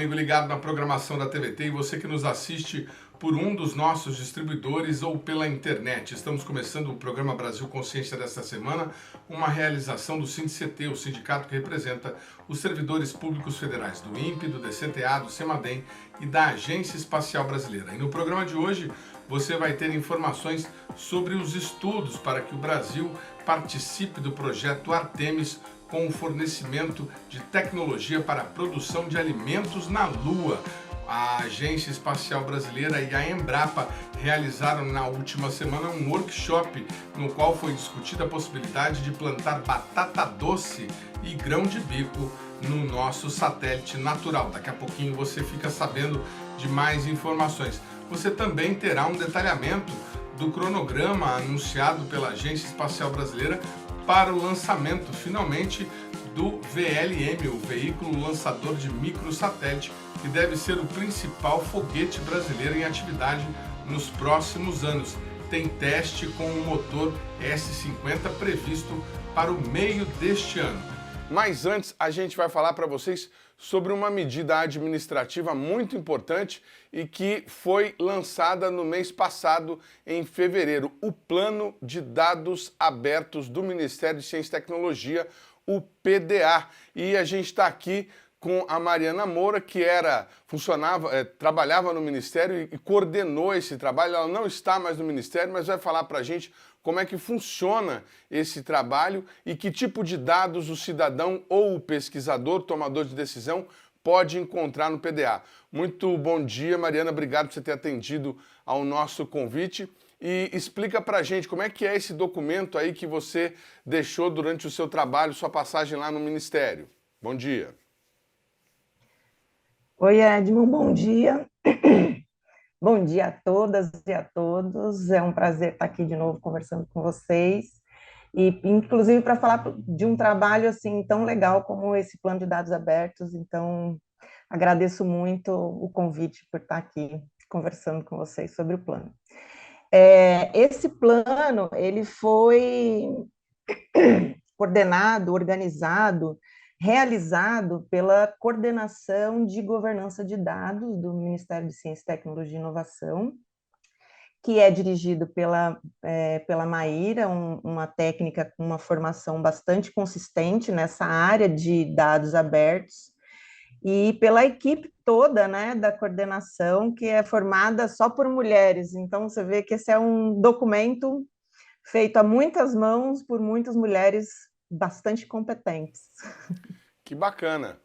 amigo ligado na programação da TVT e você que nos assiste por um dos nossos distribuidores ou pela internet. Estamos começando o programa Brasil Consciência desta semana, uma realização do SINDICT, o sindicato que representa os servidores públicos federais do INPE, do DCTA, do CEMADEM e da Agência Espacial Brasileira. E no programa de hoje você vai ter informações sobre os estudos para que o Brasil participe do projeto Artemis, com o fornecimento de tecnologia para a produção de alimentos na Lua. A Agência Espacial Brasileira e a Embrapa realizaram na última semana um workshop no qual foi discutida a possibilidade de plantar batata doce e grão de bico no nosso satélite natural. Daqui a pouquinho você fica sabendo de mais informações. Você também terá um detalhamento do cronograma anunciado pela Agência Espacial Brasileira para o lançamento, finalmente, do VLM, o Veículo Lançador de Microsatélite, que deve ser o principal foguete brasileiro em atividade nos próximos anos. Tem teste com o motor S-50 previsto para o meio deste ano. Mas antes, a gente vai falar para vocês sobre uma medida administrativa muito importante e que foi lançada no mês passado, em fevereiro, o Plano de Dados Abertos do Ministério de Ciência e Tecnologia, o PDA. E a gente está aqui com a Mariana Moura, que trabalhava no Ministério e coordenou esse trabalho. Ela não está mais no Ministério, mas vai falar para a gente como é que funciona esse trabalho e que tipo de dados o cidadão ou o pesquisador, tomador de decisão, pode encontrar no PDA. Muito bom dia, Mariana. Obrigado por você ter atendido ao nosso convite. E explica para a gente como é que é esse documento aí que você deixou durante o seu trabalho, sua passagem lá no Ministério. Bom dia. Oi, Edmo, bom dia. Bom dia a todas e a todos. É um prazer estar aqui de novo conversando com vocês. E, inclusive, para falar de um trabalho assim tão legal como esse plano de dados abertos. Então, agradeço muito o convite por estar aqui conversando com vocês sobre o plano. Esse plano, ele foi coordenado, organizado, realizado pela Coordenação de Governança de Dados do Ministério de Ciência, Tecnologia e Inovação, que é dirigido pela Maíra, uma técnica com uma formação bastante consistente nessa área de dados abertos, e pela equipe toda, né, da coordenação, que é formada só por mulheres. Então, você vê que esse é um documento feito a muitas mãos por muitas mulheres bastante competentes. Que bacana.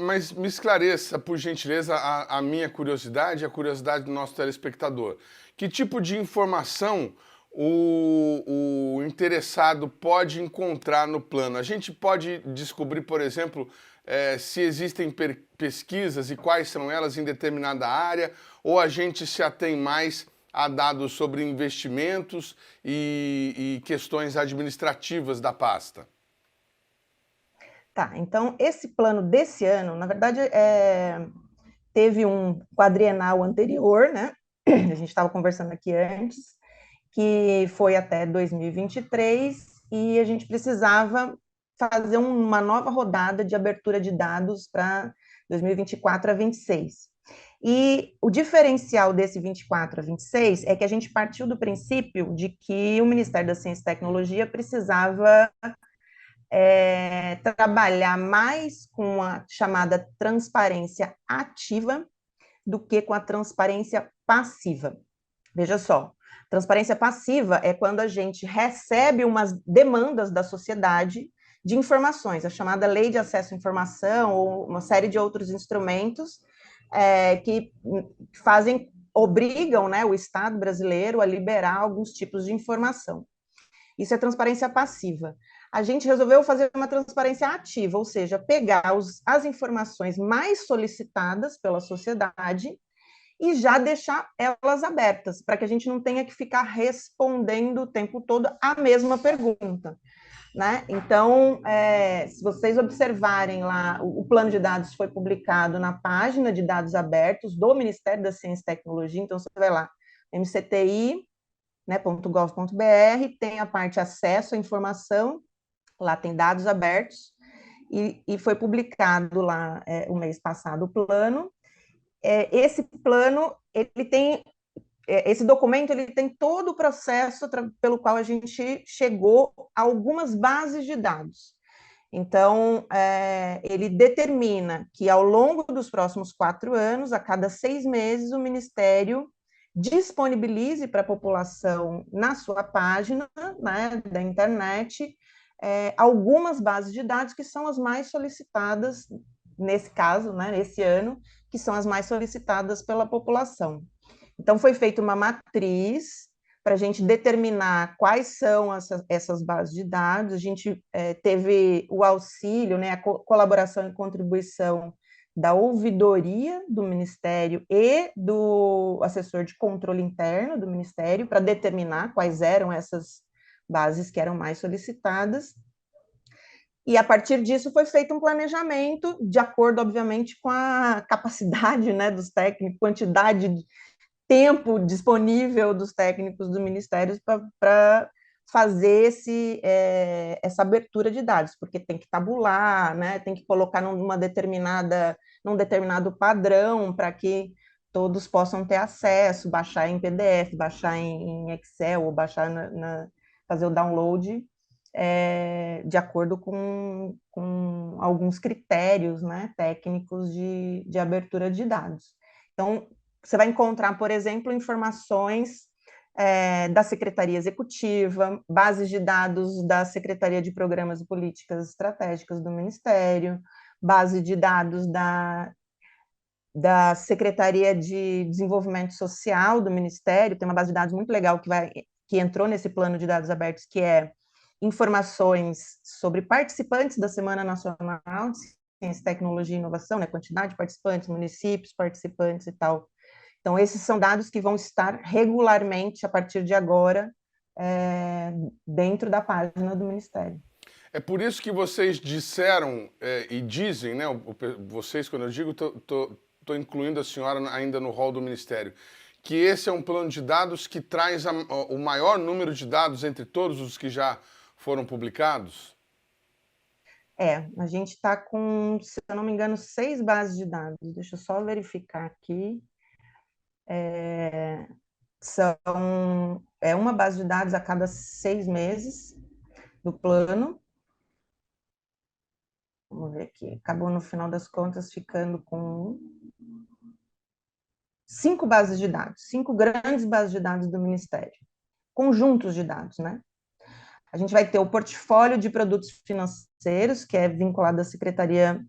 Mas me esclareça, por gentileza, a minha curiosidade e a curiosidade do nosso telespectador. Que tipo de informação o interessado pode encontrar no plano? A gente pode descobrir, por exemplo, se existem pesquisas e quais são elas em determinada área, ou a gente se atém mais a dados sobre investimentos e questões administrativas da pasta? Tá, então esse plano desse ano, na verdade, teve um quadrienal anterior, né? A gente estava conversando aqui antes, que foi até 2023, e a gente precisava fazer uma nova rodada de abertura de dados para 2024 a 26. E o diferencial desse 24 a 26 é que a gente partiu do princípio de que o Ministério da Ciência e Tecnologia precisava trabalhar mais com a chamada transparência ativa do que com a transparência passiva. Veja só, transparência passiva é quando a gente recebe umas demandas da sociedade de informações, a chamada Lei de Acesso à Informação ou uma série de outros instrumentos que obrigam, né, o Estado brasileiro a liberar alguns tipos de informação. Isso é transparência passiva. A gente resolveu fazer uma transparência ativa, ou seja, pegar as informações mais solicitadas pela sociedade e já deixar elas abertas, para que a gente não tenha que ficar respondendo o tempo todo a mesma pergunta. Né? Então, se vocês observarem lá, o plano de dados foi publicado na página de dados abertos do Ministério da Ciência e Tecnologia, então você vai lá, mcti, né, .gov.br, tem a parte acesso à informação, lá tem dados abertos, e foi publicado lá o mês passado o plano. Esse plano, ele tem esse documento, ele tem todo o processo pelo qual a gente chegou a algumas bases de dados. Então, ele determina que ao longo dos próximos 4 anos, a cada 6 meses, o Ministério disponibilize para a população na sua página, né, da internet, algumas bases de dados que são as mais solicitadas, nesse caso, né, nesse ano, que são as mais solicitadas pela população. Então, foi feita uma matriz para a gente determinar quais são essas bases de dados. A gente teve o auxílio, né, a colaboração e contribuição da ouvidoria do Ministério e do assessor de controle interno do Ministério para determinar quais eram essas bases que eram mais solicitadas. E a partir disso foi feito um planejamento, de acordo, obviamente, com a capacidade, né, dos técnicos, quantidade de tempo disponível dos técnicos do Ministério para fazer essa abertura de dados, porque tem que tabular, né, tem que colocar num determinado padrão para que todos possam ter acesso, baixar em PDF, baixar em Excel, ou baixar fazer o download de acordo com alguns critérios, né, técnicos de abertura de dados. Então, você vai encontrar, por exemplo, informações da Secretaria Executiva, bases de dados da Secretaria de Programas e Políticas Estratégicas do Ministério, base de dados da Secretaria de Desenvolvimento Social do Ministério. Tem uma base de dados muito legal que entrou nesse plano de dados abertos, que é informações sobre participantes da Semana Nacional de Ciência, Tecnologia e Inovação, né, quantidade de participantes, municípios, participantes e tal. Então, esses são dados que vão estar regularmente, a partir de agora, dentro da página do Ministério. É por isso que vocês disseram e dizem, né, vocês, quando eu digo, estou incluindo a senhora ainda no rol do Ministério, que esse é um plano de dados que traz o maior número de dados entre todos os que já foram publicados? A gente está com, se eu não me engano, 6 bases de dados. Deixa eu só verificar aqui. É uma base de dados a cada 6 meses do plano. Vamos ver aqui. Acabou, no final das contas, ficando com 5 bases de dados, 5 grandes bases de dados do Ministério. Conjuntos de dados, né? A gente vai ter o portfólio de produtos financeiros, que é vinculado à Secretaria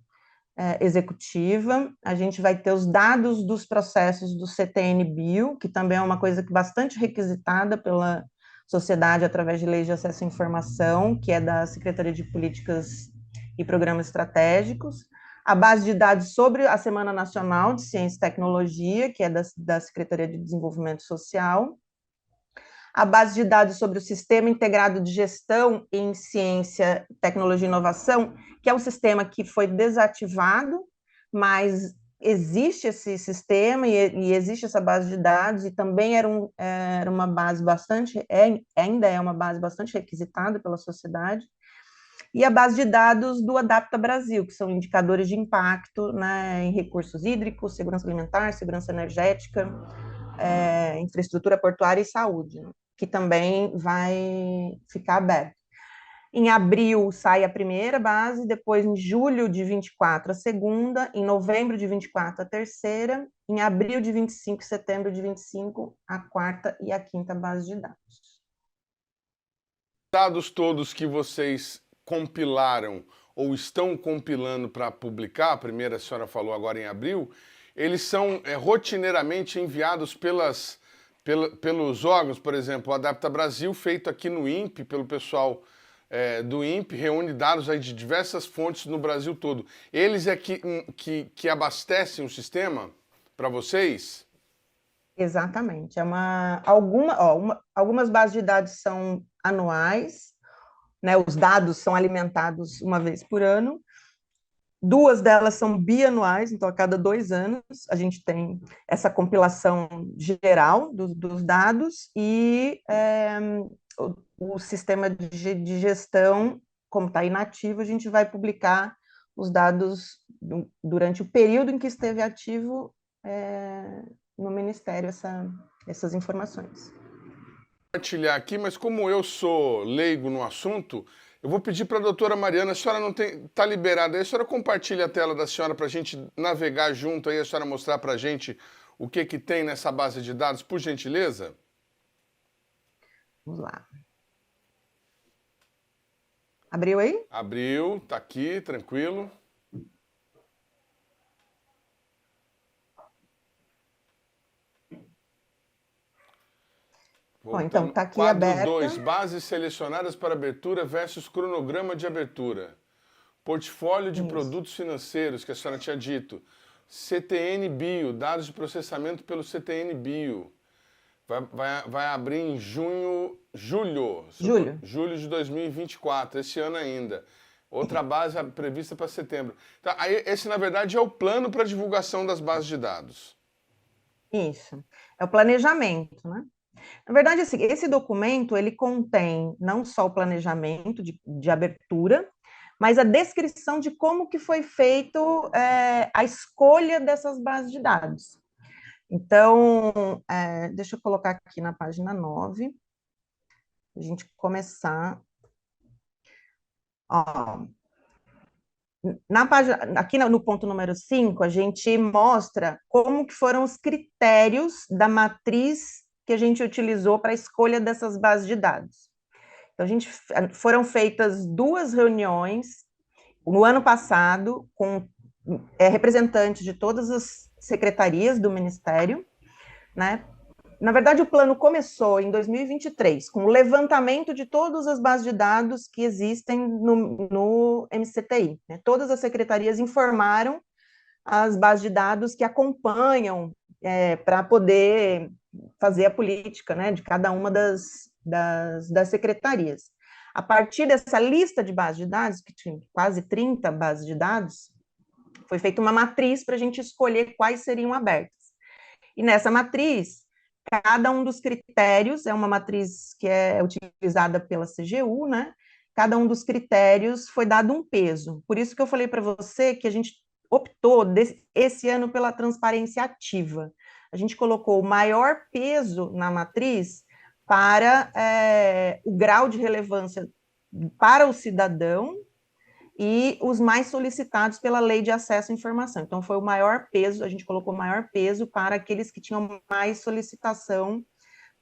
Executiva. A gente vai ter os dados dos processos do CTN-Bio, que também é uma coisa que bastante requisitada pela sociedade através de leis de acesso à informação, que é da Secretaria de Políticas e Programas Estratégicos. A base de dados sobre a Semana Nacional de Ciência e Tecnologia, que é da Secretaria de Desenvolvimento Social. A base de dados sobre o Sistema Integrado de Gestão em Ciência, Tecnologia e Inovação, que é um sistema que foi desativado, mas existe esse sistema e existe essa base de dados, e também era uma base ainda é uma base bastante requisitada pela sociedade. E a base de dados do Adapta Brasil, que são indicadores de impacto, né, em recursos hídricos, segurança alimentar, segurança energética, infraestrutura portuária e saúde, né, que também vai ficar aberto. Em abril sai a primeira base, depois em julho de 24 a segunda, em novembro de 24 a terceira, em abril de 25 e setembro de 25 a quarta e a quinta base de dados. Dados todos que vocês compilaram ou estão compilando para publicar, a primeira a senhora falou agora em abril, eles são rotineiramente enviados pelos órgãos, por exemplo, o Adapta Brasil, feito aqui no INPE, pelo pessoal do INPE, reúne dados aí de diversas fontes no Brasil todo. Eles é que abastecem o sistema para vocês? Exatamente. Algumas bases de dados são anuais, né, os dados são alimentados uma vez por ano. 2 delas são bianuais, então a cada 2 anos a gente tem essa compilação geral dos dados, e o sistema de gestão, como está inativo, a gente vai publicar os dados durante o período em que esteve ativo no Ministério essas informações. Compartilhar aqui, mas como eu sou leigo no assunto, eu vou pedir para a doutora Mariana, a senhora não está liberada aí, a senhora compartilha a tela da senhora para a gente navegar junto aí, a senhora mostrar para a gente o que tem nessa base de dados, por gentileza? Vamos lá. Abriu aí? Abriu, tá aqui, tranquilo. Bom, então tá aqui Quadro aberta. 2, bases selecionadas para abertura versus cronograma de abertura. Portfólio de produtos financeiros, que a senhora tinha dito. CTN Bio, dados de processamento pelo CTN Bio. Vai abrir em julho de 2024, esse ano ainda. Outra base prevista para setembro. Então, aí, esse, na verdade, é o plano para divulgação das bases de dados. Isso. É o planejamento, né? Na verdade, assim, esse documento, ele contém não só o planejamento de abertura, mas a descrição de como que foi feito a escolha dessas bases de dados. Então, deixa eu colocar aqui na página 9, a gente começar. Ó, na página, aqui no ponto número 5, a gente mostra como que foram os critérios da matriz que a gente utilizou para a escolha dessas bases de dados. Então, foram feitas 2 reuniões no ano passado com representantes de todas as secretarias do Ministério, né? Na verdade, o plano começou em 2023, com o levantamento de todas as bases de dados que existem no MCTI. Né? Todas as secretarias informaram as bases de dados que acompanham para poder fazer a política, né, de cada uma das secretarias. A partir dessa lista de bases de dados, que tinha quase 30 bases de dados, foi feita uma matriz para a gente escolher quais seriam abertas. E nessa matriz, cada um dos critérios, é uma matriz que é utilizada pela CGU, né? Cada um dos critérios foi dado um peso. Por isso que eu falei para você que a gente optou esse ano pela transparência ativa. A gente colocou o maior peso na matriz para o grau de relevância para o cidadão e os mais solicitados pela Lei de Acesso à Informação. Então, foi o maior peso, a gente colocou o maior peso para aqueles que tinham mais solicitação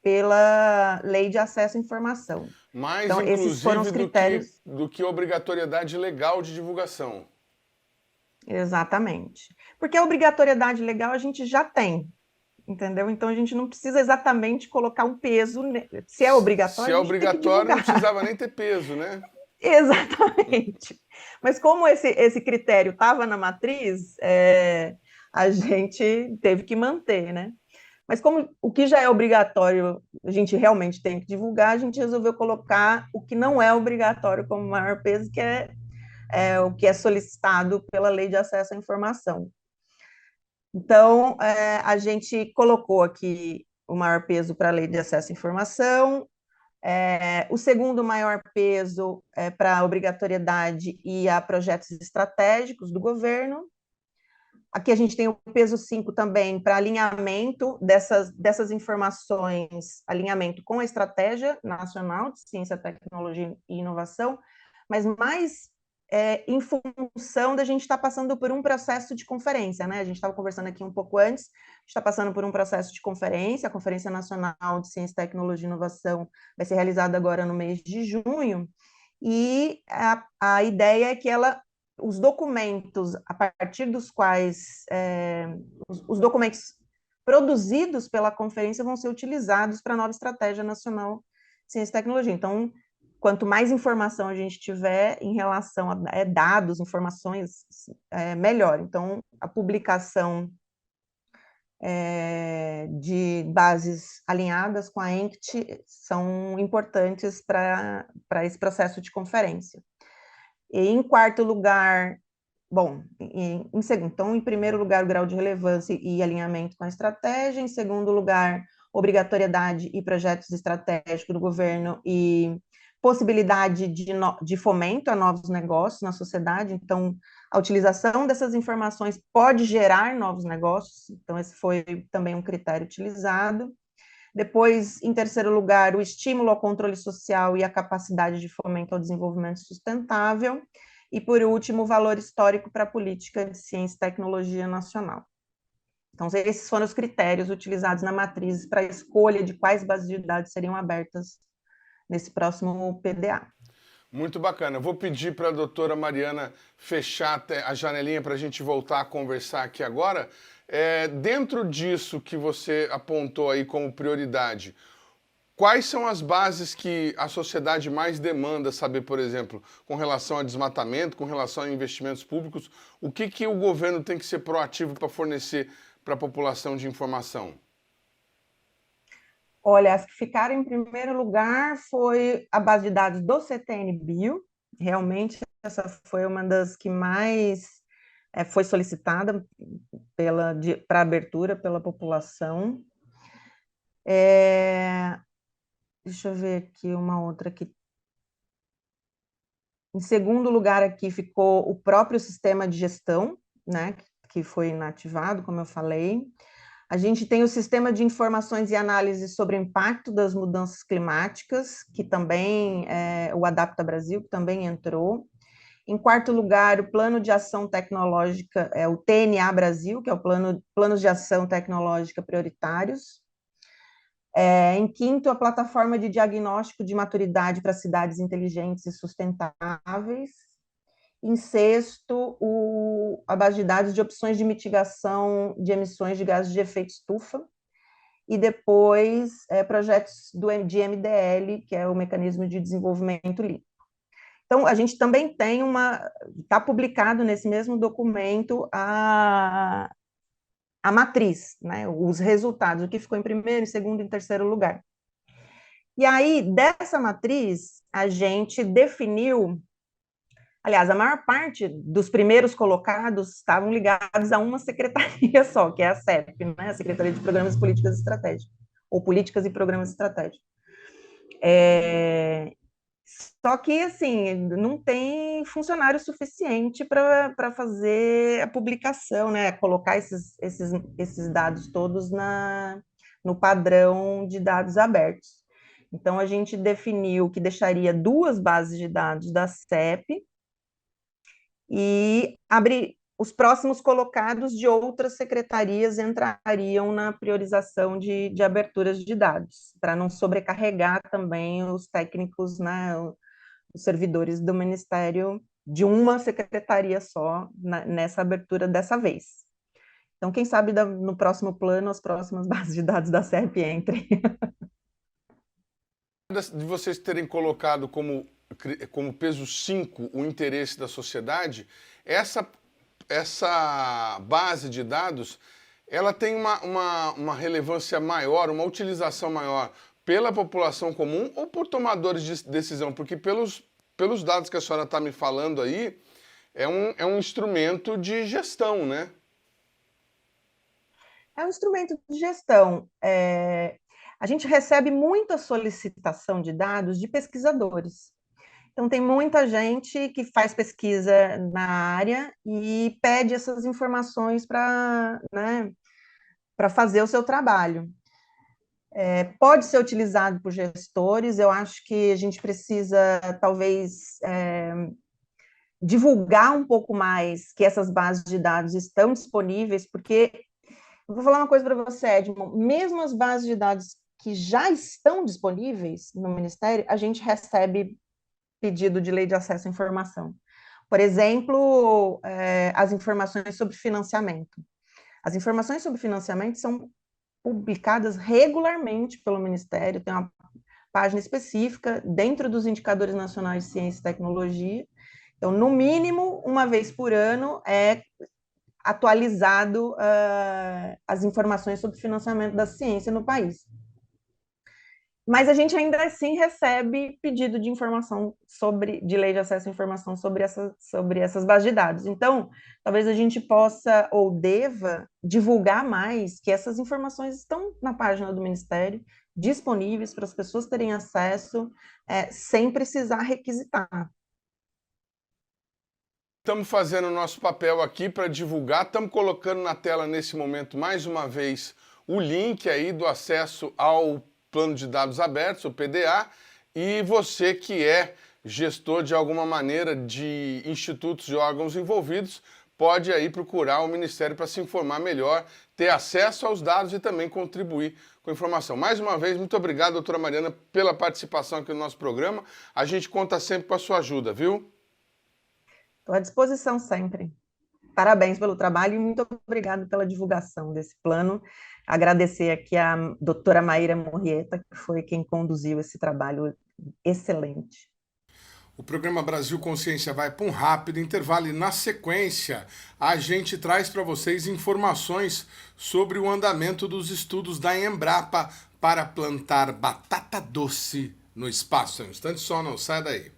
pela Lei de Acesso à Informação. Mais, então, esses foram os critérios do que obrigatoriedade legal de divulgação. Exatamente. Porque a obrigatoriedade legal a gente já tem, entendeu? Então, a gente não precisa exatamente colocar um peso. Se é obrigatório, Se é obrigatório, não precisava nem ter peso, né? Exatamente. Mas como esse critério estava na matriz, a gente teve que manter, né? Mas como o que já é obrigatório, a gente realmente tem que divulgar, a gente resolveu colocar o que não é obrigatório como maior peso, que é o que é solicitado pela Lei de Acesso à Informação. Então, a gente colocou aqui o maior peso para a Lei de Acesso à Informação. O segundo maior peso é para a obrigatoriedade e a projetos estratégicos do governo. Aqui a gente tem o peso 5 também para alinhamento dessas informações, alinhamento com a Estratégia Nacional de Ciência, Tecnologia e Inovação, mas mais em função da gente estar passando por um processo de conferência, né? A gente estava conversando aqui um pouco antes, a gente está passando por um processo de conferência, a Conferência Nacional de Ciência, Tecnologia e Inovação vai ser realizada agora no mês de junho, e a ideia é que os documentos, a partir dos quais os documentos produzidos pela conferência vão ser utilizados para a nova Estratégia Nacional de Ciência e Tecnologia. Então, quanto mais informação a gente tiver em relação a dados, informações, melhor. Então, a publicação de bases alinhadas com a ENCT são importantes para esse processo de conferência. E, em quarto lugar, então, em primeiro lugar, o grau de relevância e alinhamento com a estratégia, em segundo lugar, obrigatoriedade e projetos estratégicos do governo e possibilidade de fomento a novos negócios na sociedade. Então, a utilização dessas informações pode gerar novos negócios, então esse foi também um critério utilizado. Depois, em terceiro lugar, o estímulo ao controle social e a capacidade de fomento ao desenvolvimento sustentável. E, por último, o valor histórico para a política de ciência e tecnologia nacional. Então, esses foram os critérios utilizados na matriz para a escolha de quais bases de dados seriam abertas nesse próximo PDA. Muito bacana. Eu vou pedir para a doutora Mariana fechar a janelinha para a gente voltar a conversar aqui agora. Dentro disso que você apontou aí como prioridade, quais são as bases que a sociedade mais demanda saber, por exemplo, com relação a desmatamento, com relação a investimentos públicos? O que o governo tem que ser proativo para fornecer para a população de informação? Olha, as que ficaram em primeiro lugar foi a base de dados do CTN-Bio. Realmente, essa foi uma das que mais foi solicitada para abertura pela população. Deixa eu ver aqui uma outra aqui. Em segundo lugar aqui ficou o próprio sistema de gestão, né, que foi inativado, como eu falei. A gente tem o sistema de informações e análises sobre o impacto das mudanças climáticas, que também o Adapta Brasil, que também entrou. Em quarto lugar, o Plano de Ação Tecnológica, o TNA Brasil, que é o Planos de Ação Tecnológica Prioritários. Em quinto, a Plataforma de Diagnóstico de Maturidade para Cidades Inteligentes e Sustentáveis. Em sexto, a base de dados de opções de mitigação de emissões de gases de efeito estufa. E depois, projetos de MDL, que é o Mecanismo de Desenvolvimento Limpo. Então, a gente também tem está publicado nesse mesmo documento a matriz, né, os resultados, o que ficou em primeiro, em segundo e em terceiro lugar. E aí, dessa matriz, a gente definiu. Aliás, a maior parte dos primeiros colocados estavam ligados a uma secretaria só, que é a CEP, né? A Secretaria de Programas e Políticas Estratégicas, ou Políticas e Programas Estratégicos. Só que, assim, não tem funcionário suficiente para fazer a publicação, né? Colocar esses dados todos no padrão de dados abertos. Então, a gente definiu que deixaria 2 bases de dados da CEP, e os próximos colocados de outras secretarias entrariam na priorização de aberturas de dados, para não sobrecarregar também os técnicos, né, os servidores do Ministério de uma secretaria só nessa abertura dessa vez. Então, quem sabe no próximo plano as próximas bases de dados da CEP entrem. De vocês terem colocado como peso 5 o interesse da sociedade, essa base de dados, ela tem uma relevância maior, uma utilização maior pela população comum ou por tomadores de decisão? Porque pelos dados que a senhora está me falando aí, é um instrumento de gestão, né? É um instrumento de gestão. A gente recebe muita solicitação de dados de pesquisadores. Então, tem muita gente que faz pesquisa na área e pede essas informações para, né, para fazer o seu trabalho. Pode ser utilizado por gestores, eu acho que a gente precisa, talvez, divulgar um pouco mais que essas bases de dados estão disponíveis, porque, eu vou falar uma coisa para você, Edmond, mesmo as bases de dados que já estão disponíveis no Ministério, a gente recebe pedido de lei de acesso à informação. Por exemplo, as informações sobre financiamento. As informações sobre financiamento são publicadas regularmente pelo Ministério, tem uma página específica dentro dos indicadores nacionais de ciência e tecnologia. Então, no mínimo, uma vez por ano, é atualizado as informações sobre financiamento da ciência no país. Mas a gente ainda assim recebe pedido de informação de lei de acesso à informação sobre essas bases de dados. Então, talvez a gente possa ou deva divulgar mais que essas informações estão na página do Ministério, disponíveis para as pessoas terem acesso, sem precisar requisitar. Estamos fazendo o nosso papel aqui para divulgar, estamos colocando na tela nesse momento, mais uma vez, o link aí do acesso ao Plano de Dados Abertos, o PDA, e você que é gestor de alguma maneira de institutos e órgãos envolvidos, pode aí procurar o Ministério para se informar melhor, ter acesso aos dados e também contribuir com informação. Mais uma vez, muito obrigado, doutora Mariana, pela participação aqui no nosso programa. A gente conta sempre com a sua ajuda, viu? Estou à disposição sempre. Parabéns pelo trabalho e muito obrigado pela divulgação desse plano. Agradecer aqui a doutora Maíra Murrieta, que foi quem conduziu esse trabalho excelente. O programa Brasil Consciência vai para um rápido intervalo e, na sequência, a gente traz para vocês informações sobre o andamento dos estudos da Embrapa para plantar batata doce no espaço. Um instante só, não sai daí.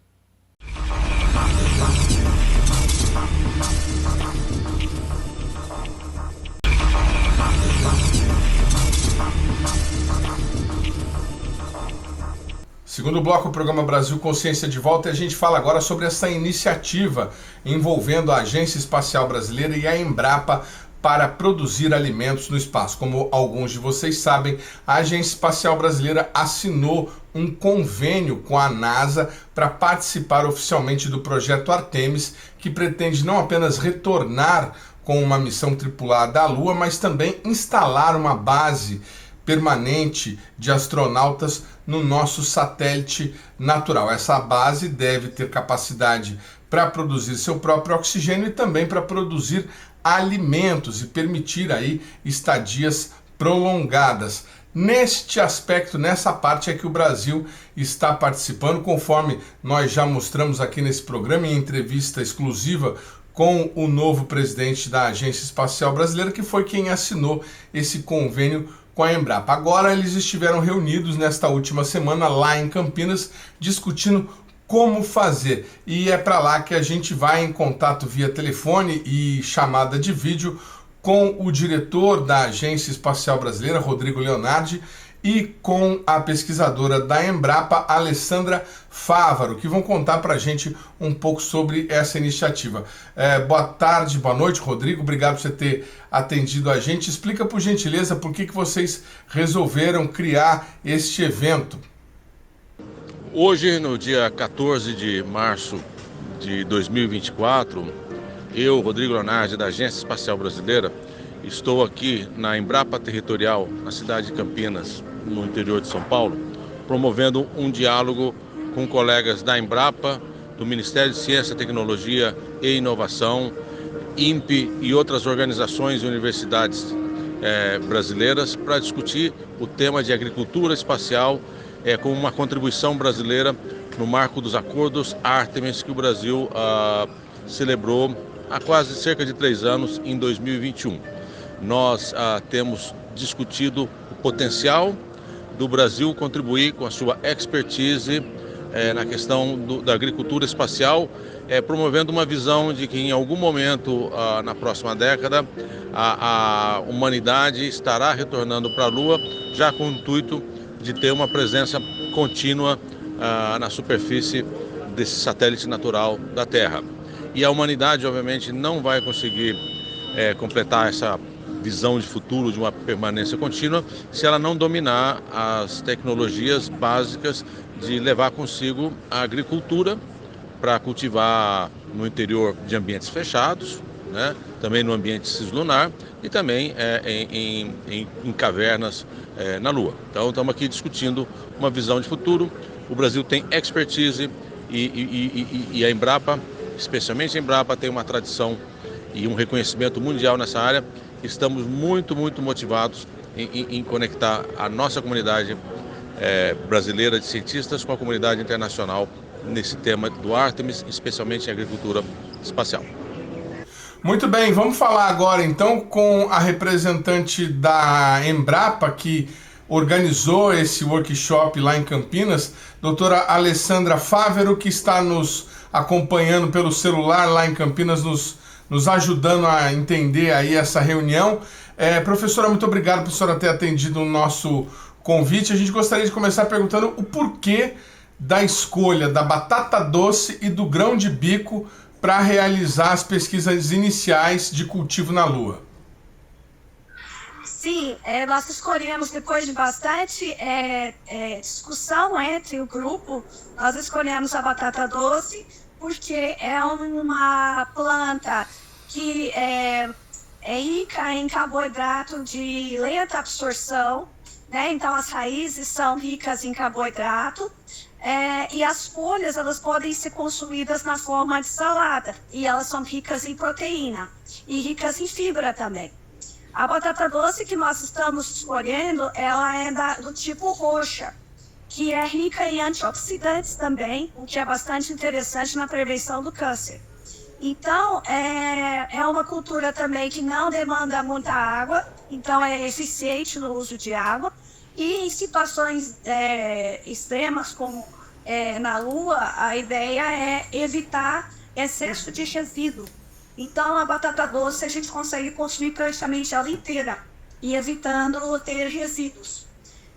Segundo bloco, o programa Brasil Consciência de volta, e a gente fala agora sobre essa iniciativa envolvendo a Agência Espacial Brasileira e a Embrapa para produzir alimentos no espaço. Como alguns de vocês sabem, a Agência Espacial Brasileira assinou um convênio com a NASA para participar oficialmente do projeto Artemis, que pretende não apenas retornar com uma missão tripulada à Lua, mas também instalar uma base permanente de astronautas no nosso satélite natural. Essa base deve ter capacidade para produzir seu próprio oxigênio e também para produzir alimentos e permitir aí estadias prolongadas. Neste aspecto, nessa parte é que o Brasil está participando, conforme nós já mostramos aqui nesse programa, em entrevista exclusiva com o novo presidente da Agência Espacial Brasileira, que foi quem assinou esse convênio com a Embrapa. Agora eles estiveram reunidos nesta última semana lá em Campinas, discutindo como fazer. E é para lá que a gente vai em contato via telefone e chamada de vídeo com o diretor da Agência Espacial Brasileira, Rodrigo Leonardi, e com a pesquisadora da Embrapa, Alessandra Fávaro, que vão contar para a gente um pouco sobre essa iniciativa. Boa tarde, boa noite, Rodrigo. Obrigado por você ter atendido a gente. Explica, por gentileza, por que vocês resolveram criar este evento. Hoje, no dia 14 de março de 2024, eu, Rodrigo Leonardi, da Agência Espacial Brasileira, estou aqui na Embrapa Territorial, na cidade de Campinas, no interior de São Paulo, promovendo um diálogo com colegas da Embrapa, do Ministério de Ciência, Tecnologia e Inovação, INPE e outras organizações e universidades brasileiras para discutir o tema de agricultura espacial como uma contribuição brasileira no marco dos acordos Artemis que o Brasil celebrou há quase cerca de 3 anos, em 2021. Nós temos discutido o potencial do Brasil contribuir com a sua expertise na questão da agricultura espacial, promovendo uma visão de que em algum momento na próxima década a humanidade estará retornando para a Lua, já com o intuito de ter uma presença contínua na superfície desse satélite natural da Terra. E a humanidade, obviamente, não vai conseguir completar essa visão de futuro de uma permanência contínua se ela não dominar as tecnologias básicas de levar consigo a agricultura para cultivar no interior de ambientes fechados, né? Também no ambiente cislunar e também em cavernas na Lua. Então estamos aqui discutindo uma visão de futuro. O Brasil tem expertise e a Embrapa, especialmente a Embrapa, tem uma tradição e um reconhecimento mundial nessa área. Estamos muito motivados em conectar a nossa comunidade brasileira de cientistas com a comunidade internacional nesse tema do Artemis, especialmente em agricultura espacial. Muito bem, vamos falar agora então com a representante da Embrapa, que organizou esse workshop lá em Campinas, doutora Alessandra Fávero, que está nos acompanhando pelo celular lá em Campinas, nos ajudando a entender aí essa reunião. Professora, muito obrigado por a senhora ter atendido o nosso convite. A gente gostaria de começar perguntando o porquê da escolha da batata doce e do grão de bico para realizar as pesquisas iniciais de cultivo na Lua. Sim, nós escolhemos, depois de bastante discussão entre o grupo, nós escolhemos a batata doce porque é uma planta que é rica em carboidrato de lenta absorção, né? Então as raízes são ricas em carboidrato e as folhas elas podem ser consumidas na forma de salada e elas são ricas em proteína e ricas em fibra também. A batata doce que nós estamos escolhendo, ela é do tipo roxa, que é rica em antioxidantes também, o que é bastante interessante na prevenção do câncer. Então, é uma cultura também que não demanda muita água, então é eficiente no uso de água. E em situações extremas, como na Lua, a ideia é evitar excesso de resíduo. Então, a batata doce a gente consegue consumir praticamente ela inteira e evitando ter resíduos.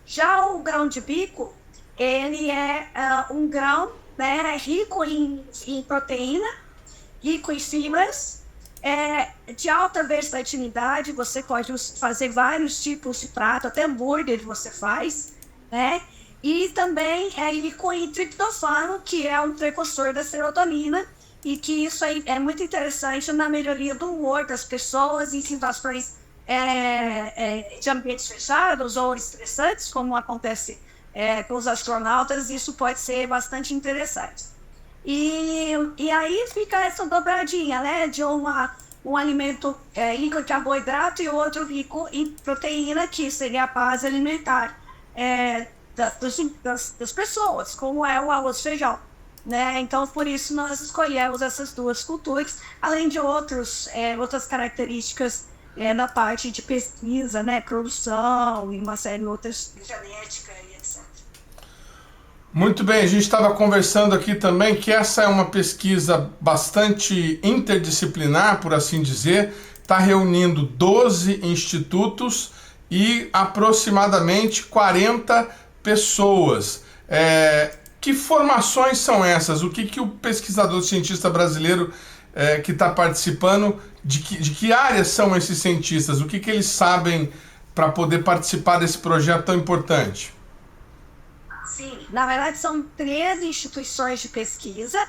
Já o grão de bico, ele é um grão, né, rico em proteína, rico em fibras, de alta versatilidade. Você pode fazer vários tipos de prato, até hambúrguer você faz, né? E também é rico em triptofano, que é um precursor da serotonina, e que isso aí é muito interessante na melhoria do humor das pessoas em situações de ambientes fechados ou estressantes, como acontece com os astronautas. Isso pode ser bastante interessante. E aí fica essa dobradinha, né, de um alimento rico em carboidrato e outro rico em proteína, que seria a base alimentar das pessoas, como é o arroz e feijão. Né? Então, por isso, nós escolhemos essas duas culturas, além de outras características na parte de pesquisa, né? Produção e uma série de outras, genética e etc. Muito bem, a gente estava conversando aqui também que essa é uma pesquisa bastante interdisciplinar, por assim dizer, está reunindo 12 institutos e aproximadamente 40 pessoas. Que formações são essas? O que o pesquisador cientista brasileiro que está participando, de que áreas são esses cientistas? O que eles sabem para poder participar desse projeto tão importante? Sim, na verdade são 13 instituições de pesquisa,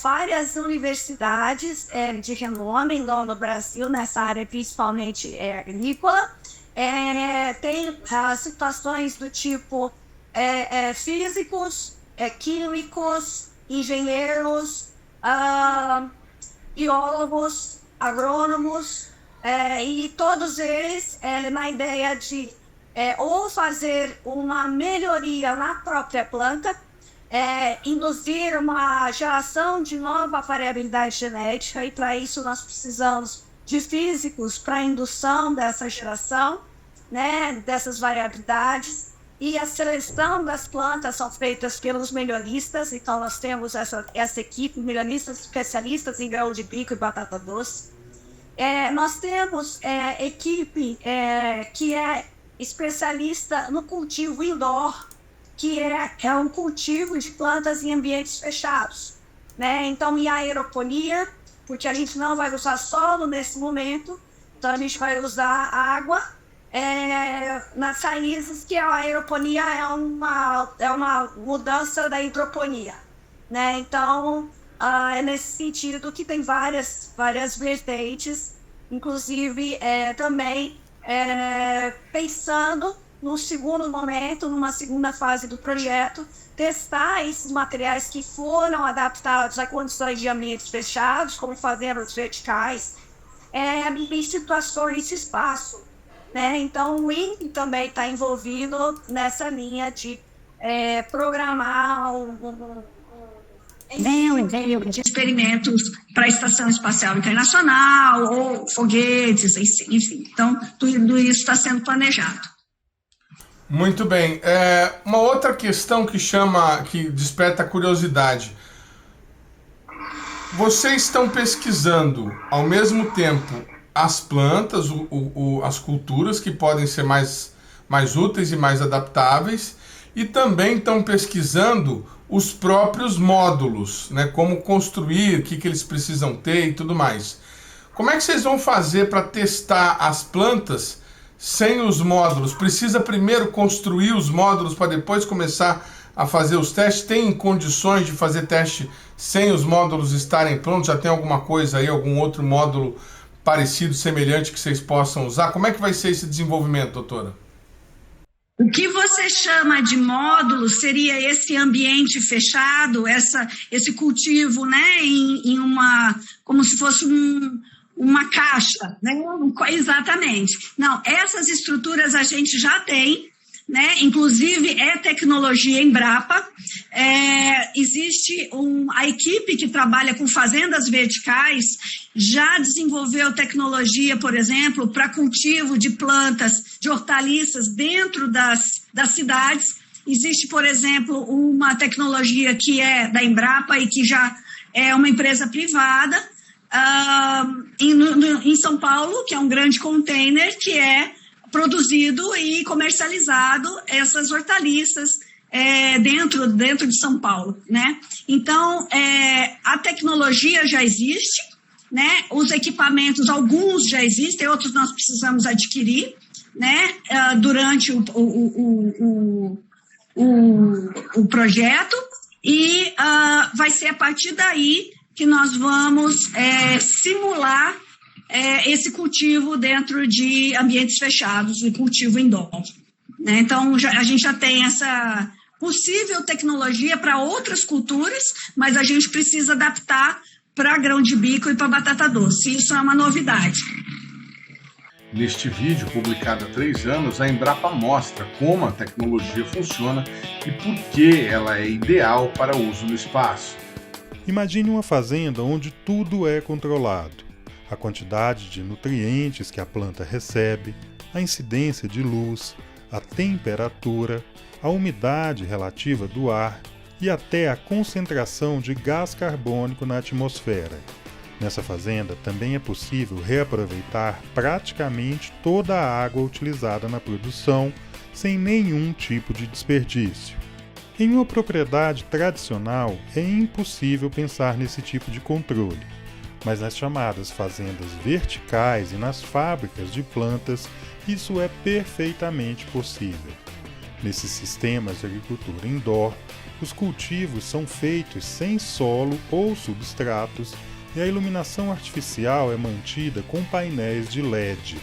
várias universidades de renome no Brasil, nessa área principalmente agrícola. Tem situações do tipo físicos, químicos, engenheiros, biólogos, agrônomos, e todos eles na ideia de ou fazer uma melhoria na própria planta, induzir uma geração de nova variabilidade genética, e para isso nós precisamos de físicos para a indução dessa geração, né, dessas variabilidades. E a seleção das plantas são feitas pelos melhoristas, então nós temos essa equipe, melhoristas especialistas em grão de bico e batata doce. Nós temos equipe que é especialista no cultivo indoor, que é um cultivo de plantas em ambientes fechados, né? Então, em aeroponia, porque a gente não vai usar solo nesse momento, então a gente vai usar água. Nas raízes, que a aeroponia é uma mudança da hidroponia, né? Então, é nesse sentido que tem várias vertentes, inclusive também pensando no segundo momento, numa segunda fase do projeto, testar esses materiais que foram adaptados a condições de ambientes fechados, como fazendas verticais, em situações de espaço. Né? Então, o INPE também está envolvido nessa linha de programar de experimentos para a Estação Espacial Internacional ou foguetes, enfim. Então, tudo isso está sendo planejado. Muito bem. Uma outra questão que desperta curiosidade. Vocês estão pesquisando ao mesmo tempo as plantas, as culturas que podem ser mais úteis e mais adaptáveis, e também estão pesquisando os próprios módulos, né? Como construir, o que eles precisam ter e tudo mais. Como é que vocês vão fazer para testar as plantas sem os módulos? Precisa primeiro construir os módulos para depois começar a fazer os testes? Tem condições de fazer teste sem os módulos estarem prontos? Já tem alguma coisa aí, algum outro módulo parecido, semelhante que vocês possam usar? Como é que vai ser esse desenvolvimento, doutora? O que você chama de módulo seria esse ambiente fechado, esse cultivo, né, como se fosse uma caixa, né? Exatamente. Não, essas estruturas a gente já tem, né? Inclusive é tecnologia Embrapa. Existe a equipe que trabalha com fazendas verticais, já desenvolveu tecnologia, por exemplo, para cultivo de plantas, de hortaliças dentro das cidades. Existe, por exemplo, uma tecnologia que é da Embrapa e que já é uma empresa privada, em São Paulo, que é um grande container que é produzido e comercializado essas hortaliças dentro de São Paulo, né? Então, a tecnologia já existe, né? Os equipamentos, alguns já existem, outros nós precisamos adquirir, né? Durante o projeto, e vai ser a partir daí que nós vamos simular esse cultivo dentro de ambientes fechados, o cultivo indoor, né? Então, a gente já tem essa possível tecnologia para outras culturas, mas a gente precisa adaptar para grão de bico e para batata doce. Isso é uma novidade. Neste vídeo, publicado há 3 anos, a Embrapa mostra como a tecnologia funciona e por que ela é ideal para uso no espaço. Imagine uma fazenda onde tudo é controlado. A quantidade de nutrientes que a planta recebe, a incidência de luz, a temperatura, a umidade relativa do ar e até a concentração de gás carbônico na atmosfera. Nessa fazenda também é possível reaproveitar praticamente toda a água utilizada na produção, sem nenhum tipo de desperdício. Em uma propriedade tradicional, é impossível pensar nesse tipo de controle, mas nas chamadas fazendas verticais e nas fábricas de plantas, isso é perfeitamente possível. Nesses sistemas de agricultura indoor, os cultivos são feitos sem solo ou substratos e a iluminação artificial é mantida com painéis de LED.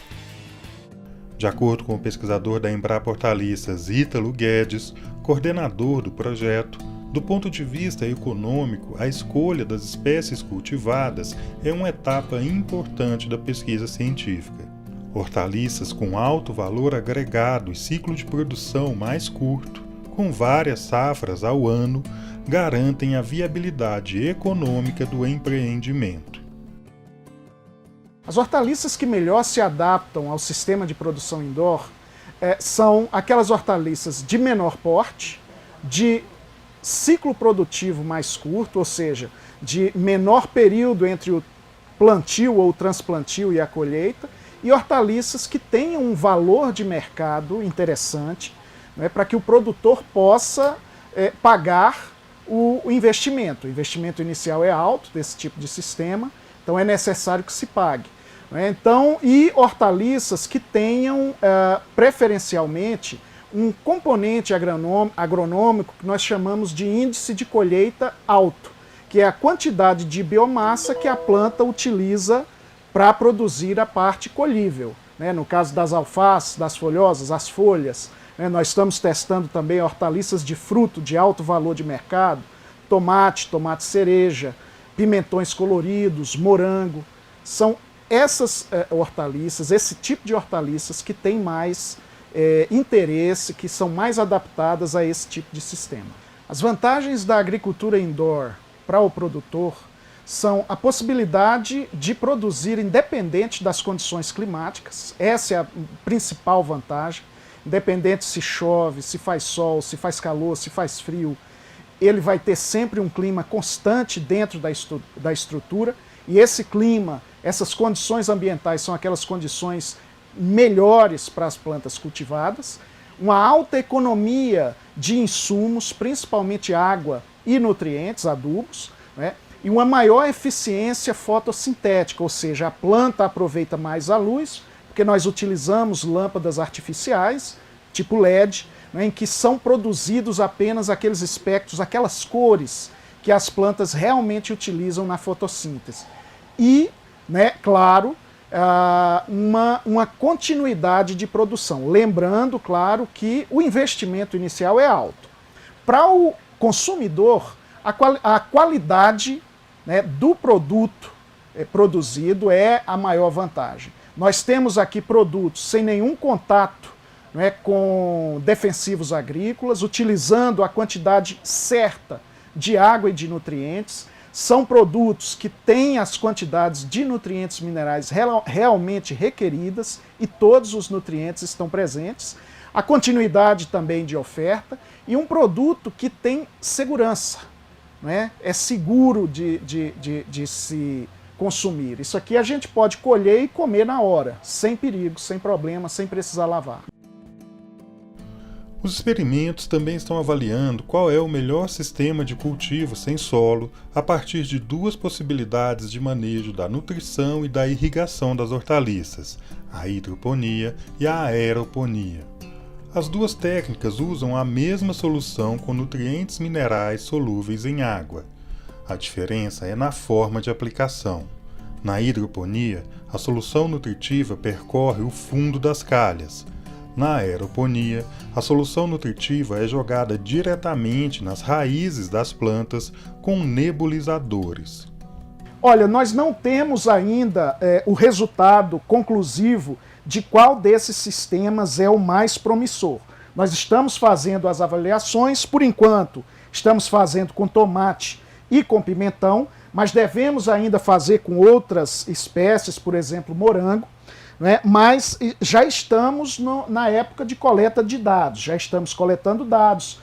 De acordo com o pesquisador da Embrapa Hortaliças, Ítalo Guedes, coordenador do projeto, do ponto de vista econômico, a escolha das espécies cultivadas é uma etapa importante da pesquisa científica. Hortaliças com alto valor agregado e ciclo de produção mais curto, com várias safras ao ano, garantem a viabilidade econômica do empreendimento. As hortaliças que melhor se adaptam ao sistema de produção indoor são aquelas hortaliças de menor porte, de ciclo produtivo mais curto, ou seja, de menor período entre o plantio ou transplantio e a colheita, e hortaliças que tenham um valor de mercado interessante, né, para que o produtor possa pagar o investimento. O investimento inicial é alto desse tipo de sistema, então é necessário que se pague. Então, e hortaliças que tenham preferencialmente um componente agronômico que nós chamamos de índice de colheita alto, que é a quantidade de biomassa que a planta utiliza para produzir a parte colhível. No caso das alfaces, das folhosas, as folhas, nós estamos testando também hortaliças de fruto de alto valor de mercado, tomate cereja, pimentões coloridos, morango. São essas hortaliças, esse tipo de hortaliças que tem mais interesse, que são mais adaptadas a esse tipo de sistema. As vantagens da agricultura indoor para o produtor são a possibilidade de produzir independente das condições climáticas. Essa é a principal vantagem. independente se chove, se faz sol, se faz calor, se faz frio, ele vai ter sempre um clima constante dentro da estrutura, e esse clima, essas condições ambientais são aquelas condições melhores para as plantas cultivadas, uma alta economia de insumos, principalmente água e nutrientes, adubos, né? E uma maior eficiência fotossintética, ou seja, a planta aproveita mais a luz, porque nós utilizamos lâmpadas artificiais, tipo LED, né, em que são produzidos apenas aqueles espectros, aquelas cores que as plantas realmente utilizam na fotossíntese. E, né, claro, uma continuidade de produção. Lembrando, claro, que o investimento inicial é alto. Para o consumidor, a qualidade, né, do produto produzido é a maior vantagem. Nós temos aqui produtos sem nenhum contato, né, com defensivos agrícolas, utilizando a quantidade certa de água e de nutrientes. São produtos que têm as quantidades de nutrientes minerais realmente requeridas e todos os nutrientes estão presentes. A continuidade também de oferta e um produto que tem segurança, né? É seguro de se consumir. Isso aqui a gente pode colher e comer na hora, sem perigo, sem problema, sem precisar lavar. Os experimentos também estão avaliando qual é o melhor sistema de cultivo sem solo a partir de duas possibilidades de manejo da nutrição e da irrigação das hortaliças, a hidroponia e a aeroponia. As duas técnicas usam a mesma solução com nutrientes minerais solúveis em água. A diferença é na forma de aplicação. Na hidroponia, a solução nutritiva percorre o fundo das calhas. Na aeroponia, a solução nutritiva é jogada diretamente nas raízes das plantas com nebulizadores. Olha, nós não temos ainda o resultado conclusivo de qual desses sistemas é o mais promissor. Nós estamos fazendo as avaliações, por enquanto, estamos fazendo com tomate e com pimentão, mas devemos ainda fazer com outras espécies, por exemplo, morango, né? Mas já estamos na época de coleta de dados, já estamos coletando dados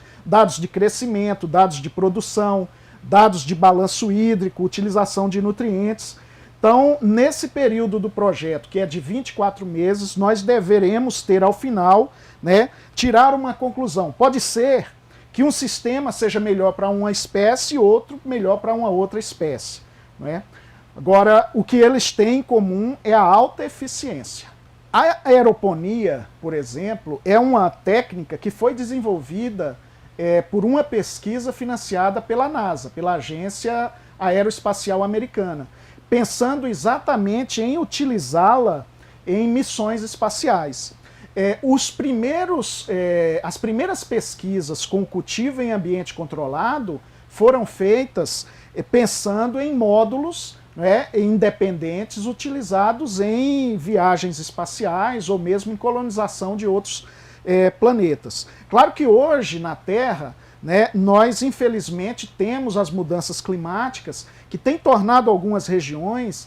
de crescimento, dados de produção, dados de balanço hídrico, utilização de nutrientes. Então, nesse período do projeto, que é de 24 meses, nós deveremos ter ao final, né, tirar uma conclusão. Pode ser que um sistema seja melhor para uma espécie e outro melhor para uma outra espécie, né? Agora, o que eles têm em comum é a alta eficiência. A aeroponia, por exemplo, é uma técnica que foi desenvolvida por uma pesquisa financiada pela NASA, pela Agência Aeroespacial Americana, pensando exatamente em utilizá-la em missões espaciais. As primeiras pesquisas com cultivo em ambiente controlado foram feitas pensando em módulos, né, independentes utilizados em viagens espaciais ou mesmo em colonização de outros planetas. Claro que hoje na Terra, né, nós infelizmente temos as mudanças climáticas que têm tornado algumas regiões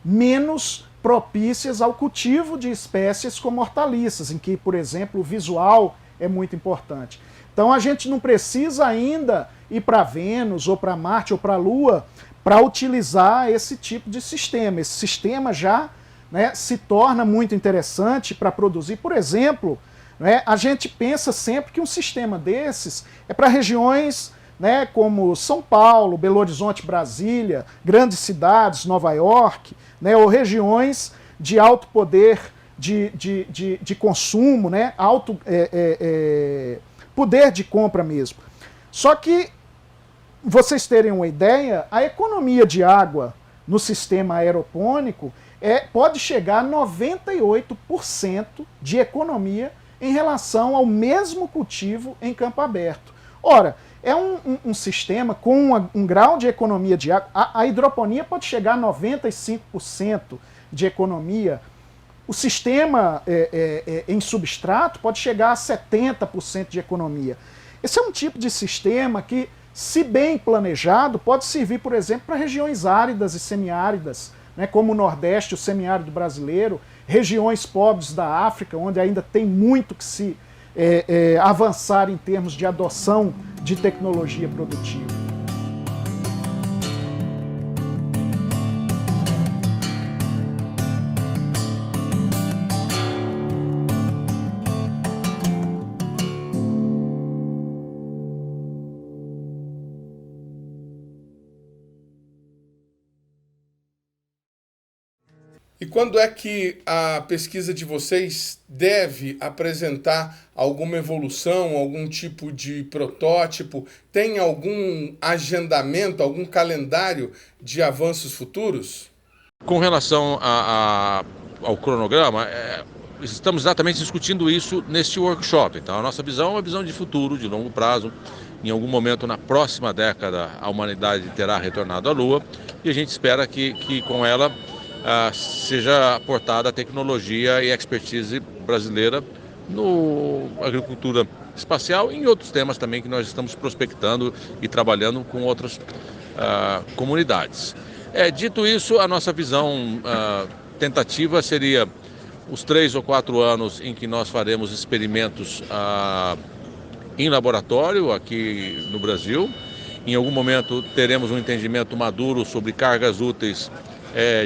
menos propícias ao cultivo de espécies como hortaliças, em que, por exemplo, o visual é muito importante. Então a gente não precisa ainda ir para Vênus ou para Marte ou para a Lua para utilizar esse tipo de sistema. Esse sistema já, né, se torna muito interessante para produzir. Por exemplo, né, a gente pensa sempre que um sistema desses é para regiões, né, como São Paulo, Belo Horizonte, Brasília, grandes cidades, Nova York, né, ou regiões de alto poder de consumo, né, alto poder de compra mesmo. Só que, vocês terem uma ideia, a economia de água no sistema aeropônico pode chegar a 98% de economia em relação ao mesmo cultivo em campo aberto. Ora, é um sistema com um grau de economia de água. A hidroponia pode chegar a 95% de economia. O sistema em substrato pode chegar a 70% de economia. Esse é um tipo de sistema que, se bem planejado, pode servir, por exemplo, para regiões áridas e semiáridas, né, como o Nordeste, o semiárido brasileiro, regiões pobres da África, onde ainda tem muito que se avançar em termos de adoção de tecnologia produtiva. E quando é que a pesquisa de vocês deve apresentar alguma evolução, algum tipo de protótipo? Tem algum agendamento, algum calendário de avanços futuros? Com relação ao cronograma, estamos exatamente discutindo isso neste workshop. Então, a nossa visão é uma visão de futuro, de longo prazo. Em algum momento, na próxima década, a humanidade terá retornado à Lua e a gente espera que com ela seja aportada a tecnologia e a expertise brasileira no agricultura espacial e em outros temas também que nós estamos prospectando e trabalhando com outras comunidades. Dito isso, a nossa visão tentativa seria os 3 ou 4 anos em que nós faremos experimentos em laboratório aqui no Brasil. Em algum momento teremos um entendimento maduro sobre cargas úteis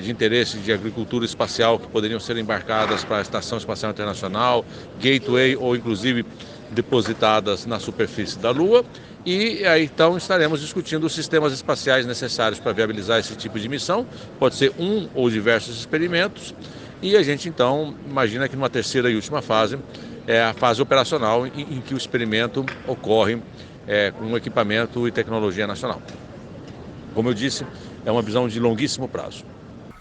de interesse de agricultura espacial que poderiam ser embarcadas para a Estação Espacial Internacional, Gateway ou inclusive depositadas na superfície da Lua. E aí então estaremos discutindo os sistemas espaciais necessários para viabilizar esse tipo de missão. Pode ser um ou diversos experimentos. E a gente então imagina que numa terceira e última fase é a fase operacional em que o experimento ocorre com equipamento e tecnologia nacional. Como eu disse, é uma visão de longuíssimo prazo.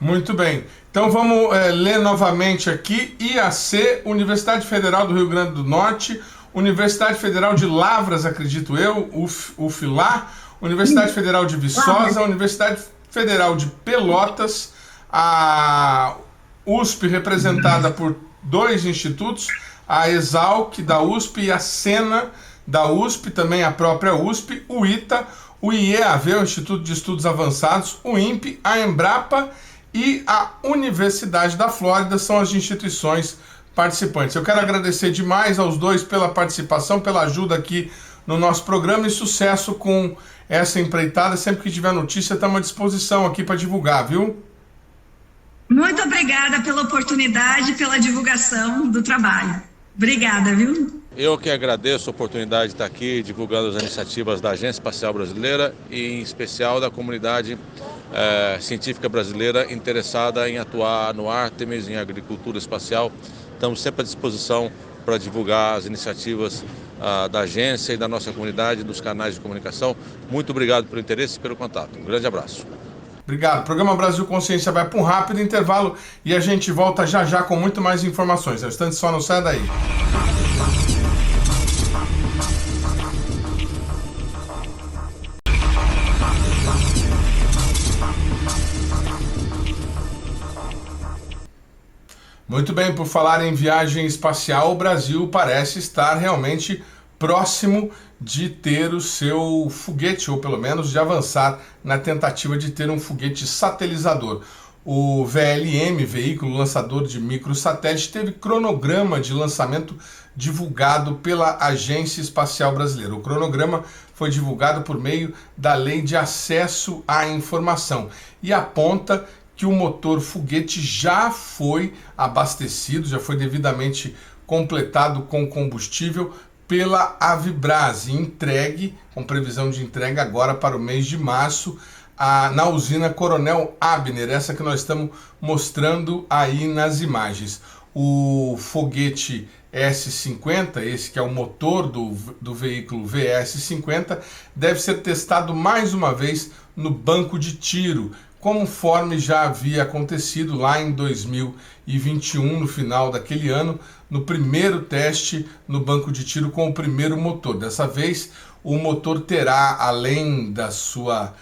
Muito bem. Então vamos ler novamente aqui. IAC, Universidade Federal do Rio Grande do Norte, Universidade Federal de Lavras, acredito eu, UFLA, Universidade Federal de Viçosa, Universidade Federal de Pelotas, a USP representada por 2 institutos, a ESALC da USP e a SENA da USP, também a própria USP, o ITA, o IEAV, o Instituto de Estudos Avançados, o INPE, a Embrapa e a Universidade da Flórida são as instituições participantes. Eu quero agradecer demais aos 2 pela participação, pela ajuda aqui no nosso programa e sucesso com essa empreitada. Sempre que tiver notícia, estamos à disposição aqui para divulgar, viu? Muito obrigada pela oportunidade, pela divulgação do trabalho. Obrigada, viu? Eu que agradeço a oportunidade de estar aqui divulgando as iniciativas da Agência Espacial Brasileira e em especial da comunidade científica brasileira interessada em atuar no Artemis, em agricultura espacial. Estamos sempre à disposição para divulgar as iniciativas da agência e da nossa comunidade, dos canais de comunicação. Muito obrigado pelo interesse e pelo contato. Um grande abraço. Obrigado. O programa Brasil Consciência vai para um rápido intervalo e a gente volta já já com muito mais informações. No instante, só não sai daí. Muito bem, por falar em viagem espacial, o Brasil parece estar realmente próximo de ter o seu foguete, ou pelo menos de avançar na tentativa de ter um foguete satelizador. O VLM, Veículo Lançador de Microsatélite, teve cronograma de lançamento divulgado pela Agência Espacial Brasileira. O cronograma foi divulgado por meio da Lei de Acesso à Informação e aponta que o motor foguete já foi abastecido, já foi devidamente completado com combustível pela Avibras e entregue, com previsão de entrega agora para o mês de março, na usina Coronel Abner, essa que nós estamos mostrando aí nas imagens. O foguete S-50, esse que é o motor do veículo VS-50, deve ser testado mais uma vez no banco de tiro, conforme já havia acontecido lá em 2021, no final daquele ano, no primeiro teste no banco de tiro com o primeiro motor. Dessa vez, o motor terá, além da sua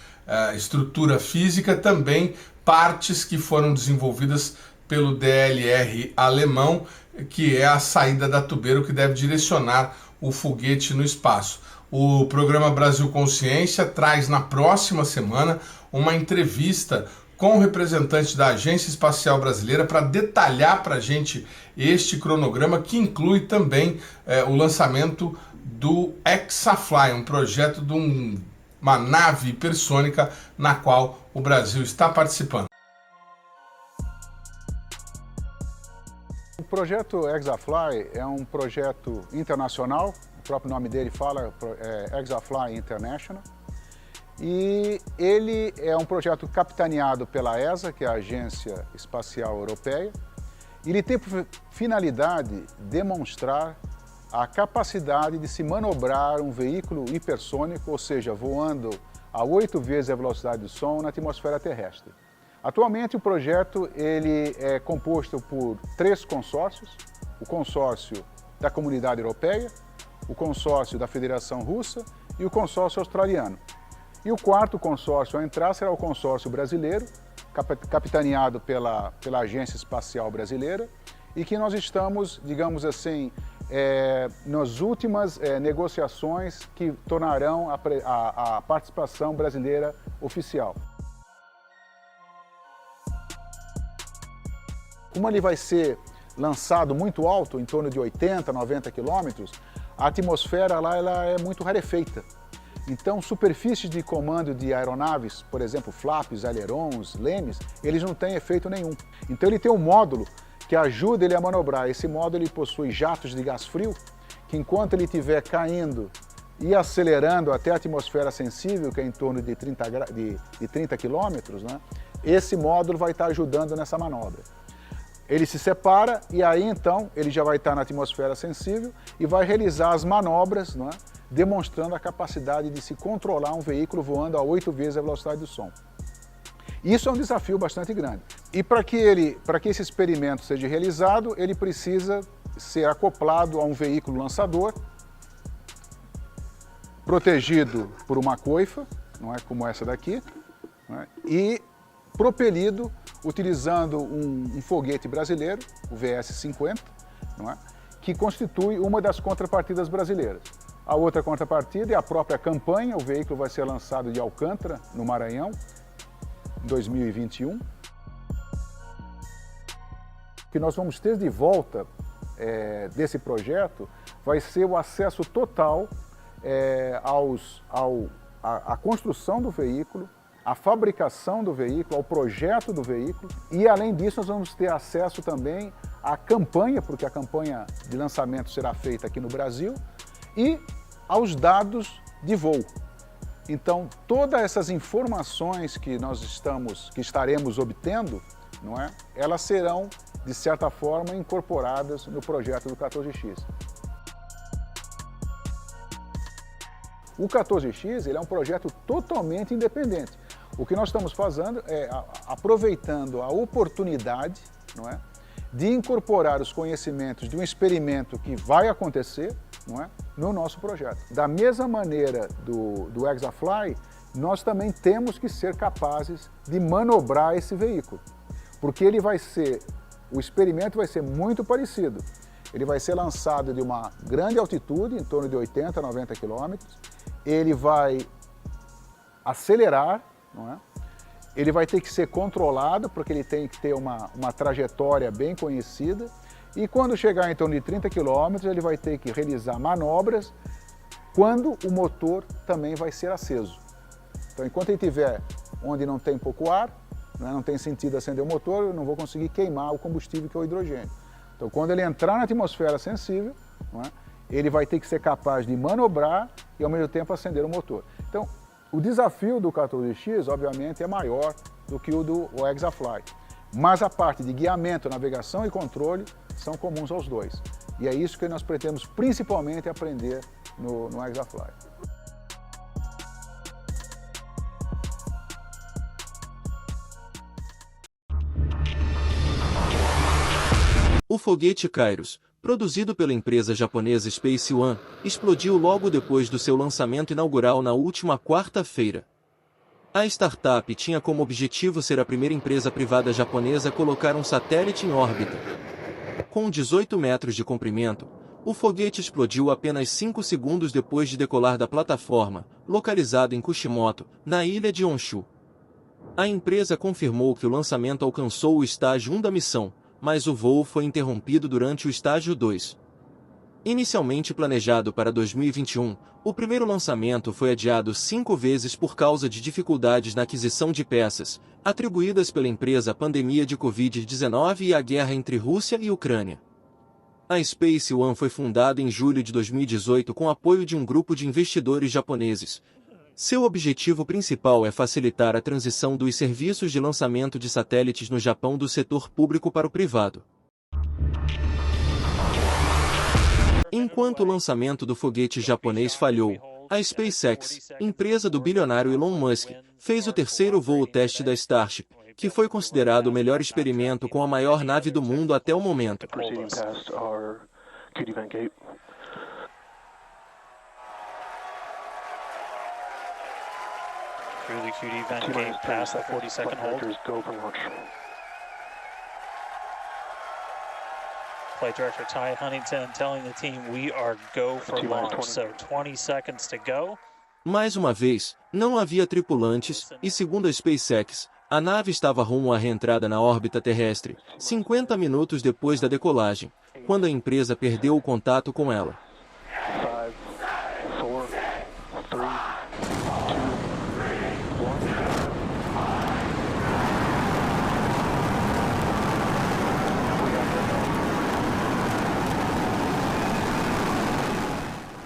estrutura física, também partes que foram desenvolvidas pelo DLR alemão, que é a saída da tubeira, que deve direcionar o foguete no espaço. O programa Brasil Consciência traz na próxima semana uma entrevista com o representante da Agência Espacial Brasileira para detalhar para a gente este cronograma, que inclui também o lançamento do Hexafly, um projeto de uma nave hipersônica na qual o Brasil está participando. O projeto Hexafly é um projeto internacional, o próprio nome dele fala, Hexafly International, e ele é um projeto capitaneado pela ESA, que é a Agência Espacial Europeia. Ele tem por finalidade demonstrar a capacidade de se manobrar um veículo hipersônico, ou seja, voando a 8 vezes a velocidade do som na atmosfera terrestre. Atualmente o projeto ele é composto por 3 consórcios: o consórcio da Comunidade Europeia, o consórcio da Federação Russa e o consórcio australiano. E o quarto consórcio a entrar será o consórcio brasileiro, capitaneado pela Agência Espacial Brasileira, e que nós estamos, digamos assim, nas últimas negociações que tornarão a participação brasileira oficial. Como ele vai ser lançado muito alto, em torno de 80, 90 quilômetros, a atmosfera lá ela é muito rarefeita. Então, superfícies de comando de aeronaves, por exemplo, flaps, ailerons, lemes, eles não têm efeito nenhum. Então ele tem um módulo que ajuda ele a manobrar. Esse módulo ele possui jatos de gás frio, que enquanto ele estiver caindo e acelerando até a atmosfera sensível, que é em torno de 30 quilômetros, né, esse módulo vai estar ajudando nessa manobra. Ele se separa e aí então ele já vai estar na atmosfera sensível e vai realizar as manobras, não é? Demonstrando a capacidade de se controlar um veículo voando a 8 vezes a velocidade do som. Isso é um desafio bastante grande. E para que esse experimento seja realizado, ele precisa ser acoplado a um veículo lançador, protegido por uma coifa, não é, como essa daqui, não é, e propelido utilizando um foguete brasileiro, o VS-50, não é, que constitui uma das contrapartidas brasileiras. A outra contrapartida é a própria campanha. O veículo vai ser lançado de Alcântara, no Maranhão, em 2021. O que nós vamos ter de volta desse projeto vai ser o acesso total à construção do veículo, à fabricação do veículo, ao projeto do veículo, e além disso nós vamos ter acesso também à campanha, porque a campanha de lançamento será feita aqui no Brasil, e aos dados de voo. Então, todas essas informações que estaremos obtendo, não é, elas serão, de certa forma, incorporadas no projeto do 14X. O 14X ele é um projeto totalmente independente. O que nós estamos fazendo é aproveitando a oportunidade, não é, de incorporar os conhecimentos de um experimento que vai acontecer, não é, no nosso projeto. Da mesma maneira do Hexafly, nós também temos que ser capazes de manobrar esse veículo, porque o experimento vai ser muito parecido. Ele vai ser lançado de uma grande altitude, em torno de 80, 90 quilômetros, ele vai acelerar, não é? Ele vai ter que ser controlado, porque ele tem que ter uma trajetória bem conhecida, e quando chegar em torno de 30 km, ele vai ter que realizar manobras quando o motor também vai ser aceso. Então, enquanto ele estiver onde não tem pouco ar, né, não tem sentido acender o motor, eu não vou conseguir queimar o combustível, que é o hidrogênio. Então, quando ele entrar na atmosfera sensível, não é, ele vai ter que ser capaz de manobrar e, ao mesmo tempo, acender o motor. Então, o desafio do 14X, obviamente, é maior do que o do Hexafly. Mas a parte de guiamento, navegação e controle são comuns aos dois. E é isso que nós pretendemos principalmente aprender no Hexafly. O foguete Kairos, produzido pela empresa japonesa Space One, explodiu logo depois do seu lançamento inaugural na última quarta-feira. A startup tinha como objetivo ser a primeira empresa privada japonesa a colocar um satélite em órbita. Com 18 metros de comprimento, o foguete explodiu apenas 5 segundos depois de decolar da plataforma, localizada em Kushimoto, na ilha de Honshu. A empresa confirmou que o lançamento alcançou o estágio 1 da missão, mas o voo foi interrompido durante o estágio 2. Inicialmente planejado para 2021, o primeiro lançamento foi adiado 5 vezes por causa de dificuldades na aquisição de peças, atribuídas pela empresa à pandemia de Covid-19 e à guerra entre Rússia e Ucrânia. A Space One foi fundada em julho de 2018 com apoio de um grupo de investidores japoneses. Seu objetivo principal é facilitar a transição dos serviços de lançamento de satélites no Japão do setor público para o privado. Enquanto o lançamento do foguete japonês falhou, a SpaceX, empresa do bilionário Elon Musk, fez o terceiro voo teste da Starship, que foi considerado o melhor experimento com a maior nave do mundo até o momento. Through the QD vent gate past the 40-second hold. Flight Director Ty Huntington telling the team we are go for launch, so 20 seconds to go. Mais uma vez, não havia tripulantes, e segundo a SpaceX, a nave estava rumo à reentrada na órbita terrestre, 50 minutos depois da decolagem, quando a empresa perdeu o contato com ela. 5, 4, 3, 2, 1.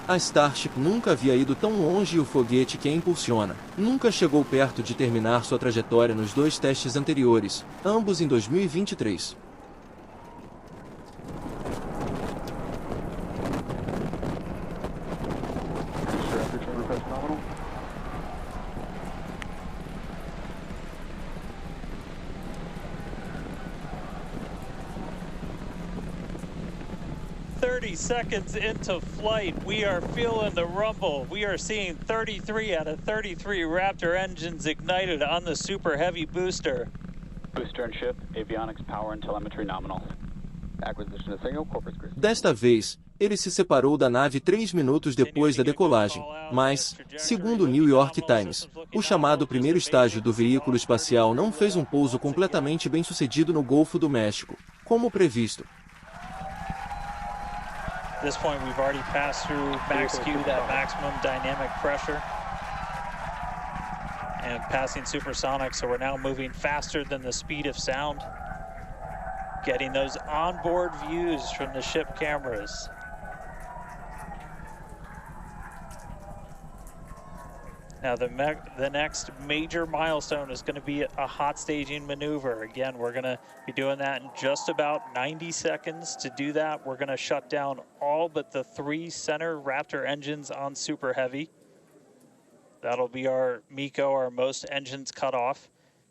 A Starship nunca havia ido tão longe e o foguete que a impulsiona nunca chegou perto de terminar sua trajetória nos 2 testes anteriores, ambos em 2023. Seconds into flight, we are feeling the rumble. We are seeing 33 out of 33 Raptor engines ignited on the Super Heavy booster. Booster and ship, avionics, power and telemetry nominal. Acquisition of signal, corpus Christi. Desta vez, ele se separou da nave 3 minutos depois da decolagem, mas, segundo o New York Times, o chamado primeiro estágio do veículo espacial não fez um pouso completamente bem-sucedido no Golfo do México, como previsto. At this point, we've already passed through max Q, that maximum dynamic pressure, and passing supersonic, so we're now moving faster than the speed of sound, getting those onboard views from the ship cameras. Now the next major milestone is going to be a hot staging maneuver. Again, we're going to be doing that in just about 90 seconds. To do that, we're going to shut down all but the 3 center Raptor engines on Super Heavy. That'll be our MECO, our most engines cut off.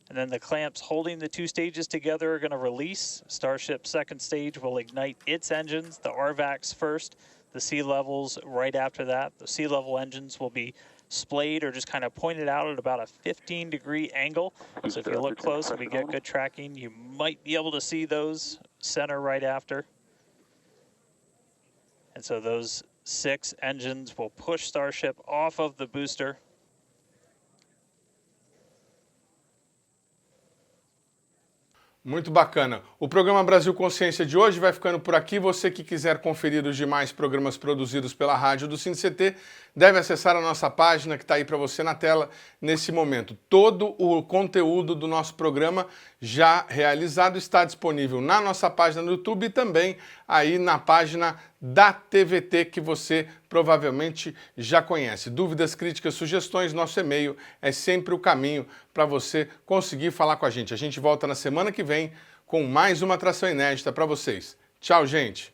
And then the clamps holding the 2 stages together are going to release. Starship's second stage will ignite its engines, the RVACs first, the sea levels right after that. The sea level engines will be splayed or just kind of pointed out at about a 15-degree angle. So if you look close and we get good tracking, you might be able to see those center right after. And so those 6 engines will push Starship off of the booster. Muito bacana. O programa Brasil Consciência de hoje vai ficando por aqui. Você que quiser conferir os demais programas produzidos pela rádio do CineCT, deve acessar a nossa página que está aí para você na tela nesse momento. Todo o conteúdo do nosso programa já realizado está disponível na nossa página no YouTube e também aí na página da TVT, que você provavelmente já conhece. Dúvidas, críticas, sugestões, nosso e-mail é sempre o caminho para você conseguir falar com a gente. A gente volta na semana que vem com mais uma atração inédita para vocês. Tchau, gente!